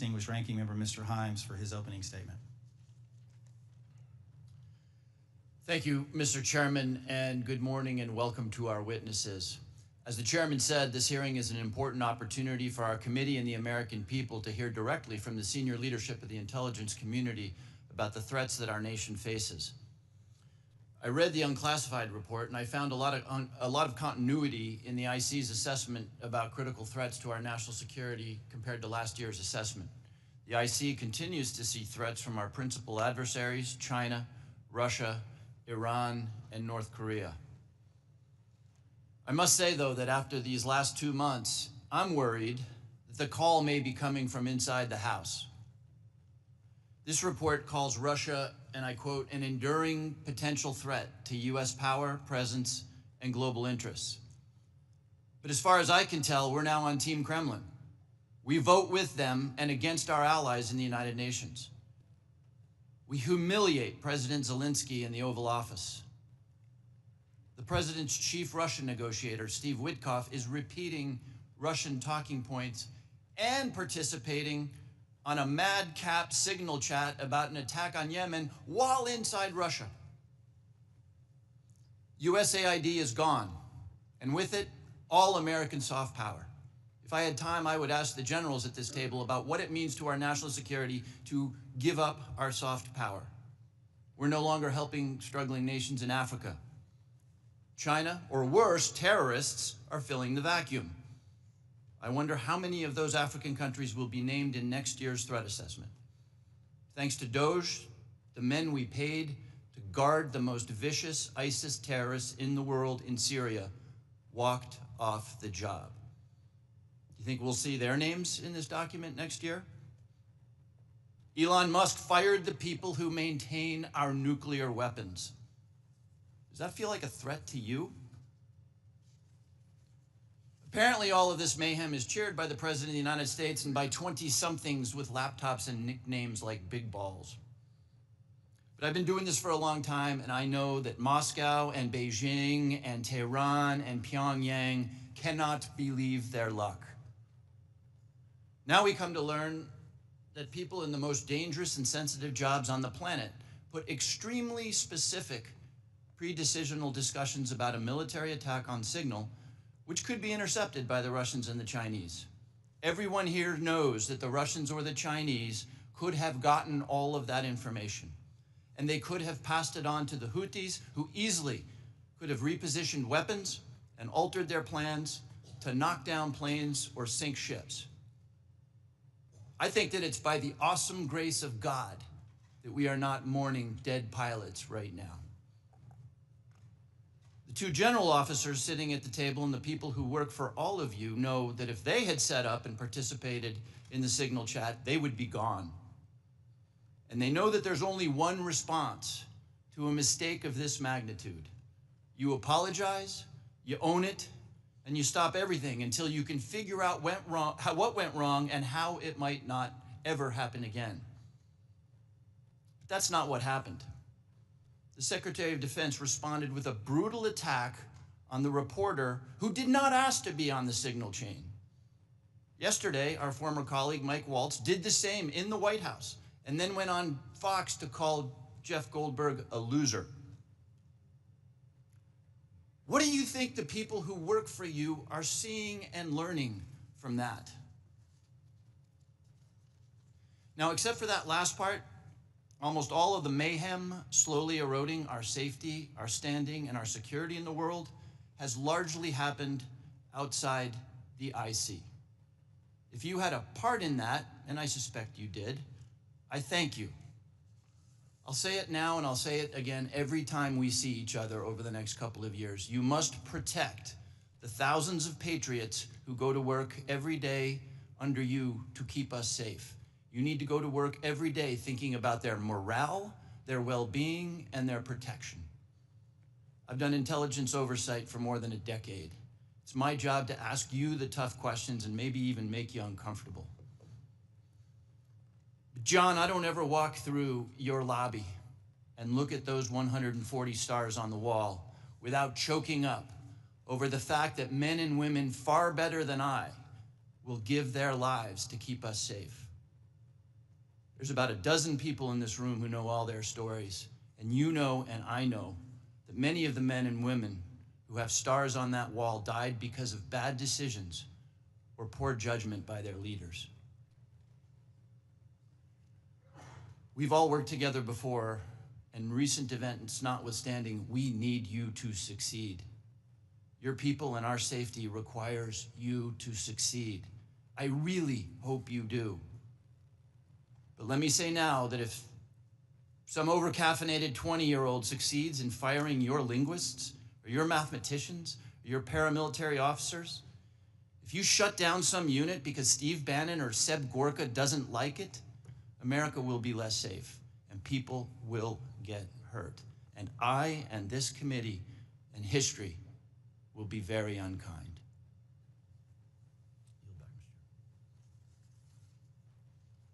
distinguished ranking member, Mr. Himes, for his opening statement. Thank you, Mr. Chairman, and good morning and welcome to our witnesses. As the chairman said, this hearing is an important opportunity for our committee and the American people to hear directly from the senior leadership of the intelligence community about the threats that our nation faces. I read the unclassified report and I found a lot of continuity in the IC's assessment about critical threats to our national security compared to last year's assessment. The IC continues to see threats from our principal adversaries, China, Russia, Iran, and North Korea. I must say, though, that after these last 2 months, I'm worried that the call may be coming from inside the House. This report calls Russia, and I quote, an enduring potential threat to U.S. power, presence, and global interests. But as far as I can tell, we're now on Team Kremlin. We vote with them and against our allies in the United Nations. We humiliate President Zelensky in the Oval Office. The president's chief Russian negotiator, Steve Witkoff, is repeating Russian talking points and participating on a madcap signal chat about an attack on Yemen while inside Russia. USAID is gone, and with it, all American soft power. If I had time, I would ask the generals at this table about what it means to our national security to give up our soft power. We're no longer helping struggling nations in Africa. China, or worse, terrorists, are filling the vacuum. I wonder how many of those African countries will be named in next year's threat assessment. Thanks to DOJ, the men we paid to guard the most vicious ISIS terrorists in the world in Syria walked off the job. Do you think we'll see their names in this document next year? Elon Musk fired the people who maintain our nuclear weapons. Does that feel like a threat to you? Apparently, all of this mayhem is cheered by the President of the United States and by 20-somethings with laptops and nicknames like Big Balls. But I've been doing this for a long time, and I know that Moscow and Beijing and Tehran and Pyongyang cannot believe their luck. Now we come to learn that people in the most dangerous and sensitive jobs on the planet put extremely specific pre-decisional discussions about a military attack on Signal, which could be intercepted by the Russians and the Chinese. Everyone here knows that the Russians or the Chinese could have gotten all of that information, and they could have passed it on to the Houthis, who easily could have repositioned weapons and altered their plans to knock down planes or sink ships. I think that it's by the awesome grace of God that we are not mourning dead pilots right now. The two general officers sitting at the table and the people who work for all of you know that if they had set up and participated in the signal chat, they would be gone. And they know that there's only one response to a mistake of this magnitude. You apologize, you own it, and you stop everything until you can figure out what went wrong and how it might not ever happen again. But that's not what happened. The Secretary of Defense responded with a brutal attack on the reporter who did not ask to be on the signal chain. Yesterday, our former colleague Mike Waltz did the same in the White House and then went on Fox to call Jeff Goldberg a loser. What do you think the people who work for you are seeing and learning from that? Now, except for that last part, almost all of the mayhem slowly eroding our safety, our standing, and our security in the world has largely happened outside the IC. If you had a part in that, and I suspect you did, I thank you. I'll say it now and I'll say it again every time we see each other over the next couple of years. You must protect the thousands of patriots who go to work every day under you to keep us safe. You need to go to work every day thinking about their morale, their well-being, and their protection. I've done intelligence oversight for more than a decade. It's my job to ask you the tough questions and maybe even make you uncomfortable. But John, I don't ever walk through your lobby and look at those 140 stars on the wall without choking up over the fact that men and women far better than I will give their lives to keep us safe. There's about a dozen people in this room who know all their stories. And you know, and I know, that many of the men and women who have stars on that wall died because of bad decisions or poor judgment by their leaders. We've all worked together before, and recent events notwithstanding, we need you to succeed. Your people and our safety requires you to succeed. I really hope you do. But let me say now that if some overcaffeinated 20-year-old succeeds in firing your linguists, or your mathematicians, or your paramilitary officers, if you shut down some unit because Steve Bannon or Seb Gorka doesn't like it, America will be less safe, and people will get hurt. And I and this committee and history will be very unkind.